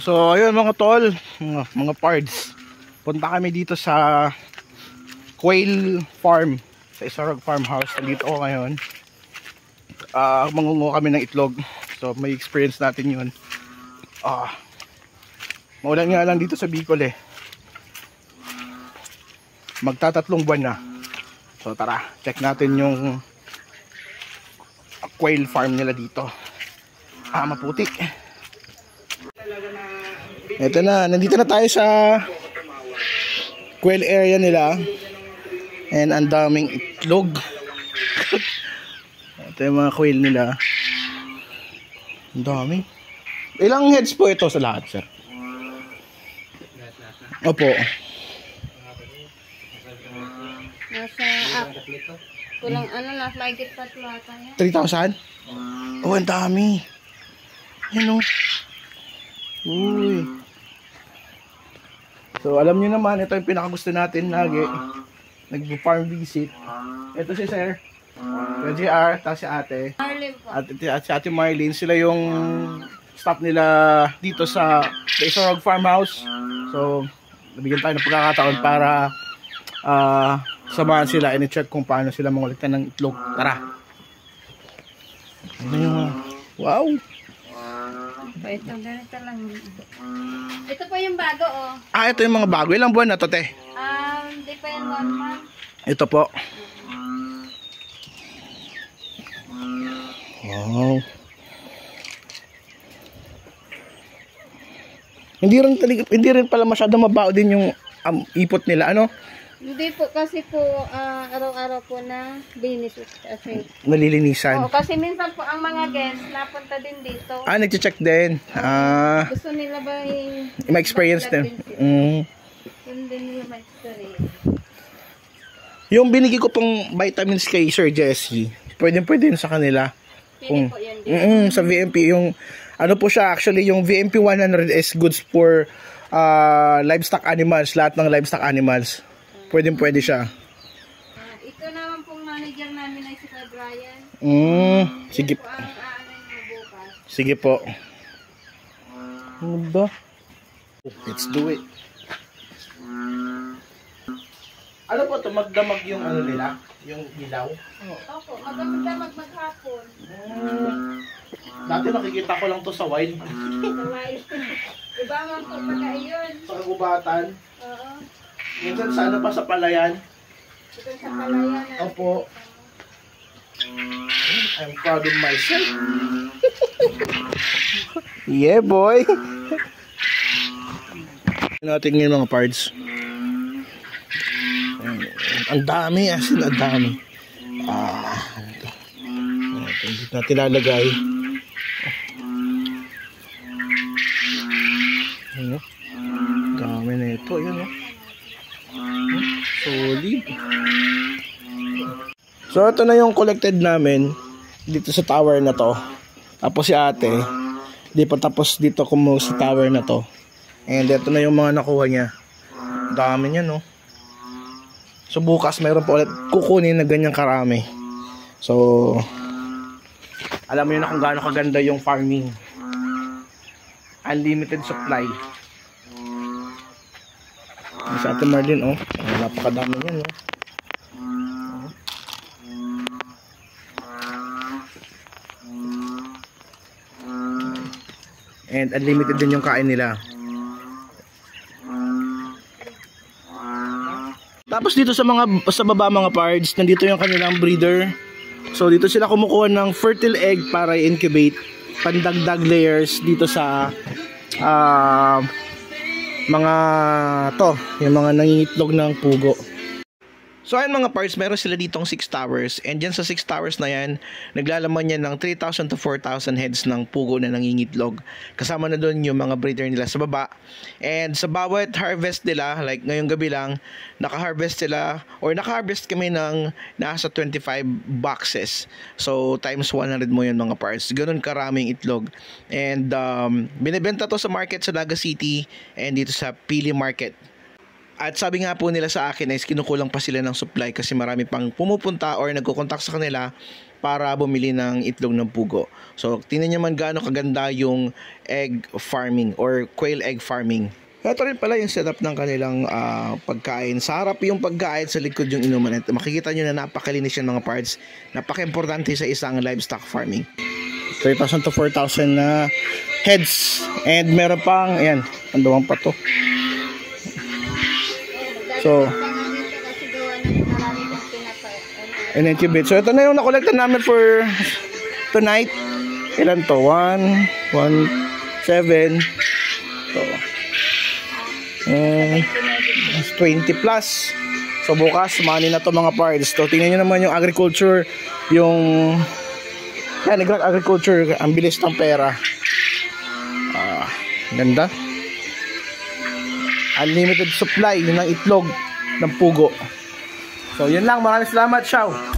So ayun mga tol, mga pards, punta kami dito sa quail farm, sa Isarog farmhouse. Nandito ako ngayon. Mangunguha kami ng itlog. So may experience natin yun. Maulan nga lang dito sa Bicol eh. Magtatatlong buwan na. So tara, check natin yung quail farm nila dito. Maputik. Ito na, nandito na tayo sa quail area nila. And ang daming itlog. Ito yung mga quail nila. Ang dami. Ilang heads po ito sa lahat, sir? Opo. Nasa kulang last like it tatlo ata yan. 3,000? Oh, ang dami. Yan o. Uy. So alam nyo naman, ito yung pinakagusto natin lagi. Nag-farm visit. Ito si sir, yung JR, tapos si ate. At si ate Marlene, sila yung staff nila dito sa Isarog farmhouse. So nabigyan tayo ng pagkakataon para samahan sila and i-check kung paano sila manguliktan ng itlog. Tara. Wow. Ito, ganito lang. Ito po yung bago, oh. Ito yung mga bago. Ilang buwan na to, te? Hindi pa yan 1 month. Ito po. Wow. Hindi rin pala masyadong mabao din yung ipot nila, ano? Hindi po, kasi po araw-araw po na binisis kasi. Nalilinisan. Oo, kasi minsan po ang mga guests napunta din dito. Nag-check din. Gusto nila ba ma-experience din. Hindi nila ma-experience. Yung binigay ko pong vitamins kay Sir Jesse, pwede sa kanila. Pwede po yan. Sa VMP, yung ano po siya, actually yung VMP 100 is goods for livestock animals, lahat ng livestock animals. Pwede siya. Ito naman pong manager namin ay si Brian. Sige. Po ang bukas. Sige po. Ano ba? Let's do it. Ano po to? Magdamag yung ano nila? Yung ilaw? Opo, magdamag maghapon. Dati nakikita ko lang to sa wild. Sa wild. Iba man po pagka iyon. Sa kagubatan. Oo. Minsan sa ano pa sa palayan. Ito sa palayan. Opo. I'm proud of myself. Yeah, boy. Natin yung mga parts. Ang dami, as in, ang dami. Dito natin lalagay. Dami na ito. Ayan, solid. So ito na yung collected namin dito sa tower na to. Tapos si ate di pa tapos dito kumuha sa tower na to. And ito na yung mga nakuha niya. Dami niya, no. So bukas mayroon pa ulit kukunin na ganyang karami. So alam niyo na kung gaano kaganda yung farming. Unlimited supply. Sa Ate Marlene, napakadami niyan, no. And unlimited din yung kain nila. Tapos dito sa baba mga pards, nandito yung kanilang breeder. So dito sila kumukuha ng fertile egg para i-incubate, pandagdag layers dito sa yung mga nangingitlog ng pugo. So ayun mga parts, meron sila ditong 6 towers, and dyan sa 6 towers na yan, naglalaman yan ng 3,000 to 4,000 heads ng pugo na nangingitlog. Kasama na doon yung mga breeder nila sa baba. And sa bawat harvest nila, like ngayong gabi lang, naka-harvest kami ng nasa 25 boxes. So times 100 mo yun mga parts. Ganun karaming itlog. And binibenta to sa market sa Naga City and dito sa Pili Market. At sabi nga po nila sa akin is kinukulang pa sila ng supply kasi marami pang pumupunta or nagko-contact sa kanila para bumili ng itlog ng pugo. So, tingnan nyo man gaano kaganda yung egg farming or quail egg farming. Ito rin pala yung setup ng kanilang pagkain. Sa harap yung pagkain, sa likod yung inuman. Ito, makikita nyo na napakalinis yan mga parts. Napaka-importante sa isang livestock farming. 3,000 to 4,000 na heads. And meron pang, ayan, anduwang pa to. So, in-incubate. So, ito na yung nakolekta namin for tonight. Ilan to? 1, 7. So, 20 plus. So, bukas, money na to mga parts. So, tingnan nyo naman yung agriculture, yung agriculture, ang bilis ng pera. Ganda. Unlimited supply ng itlog ng pugo. So, yun lang. Maraming salamat. Ciao.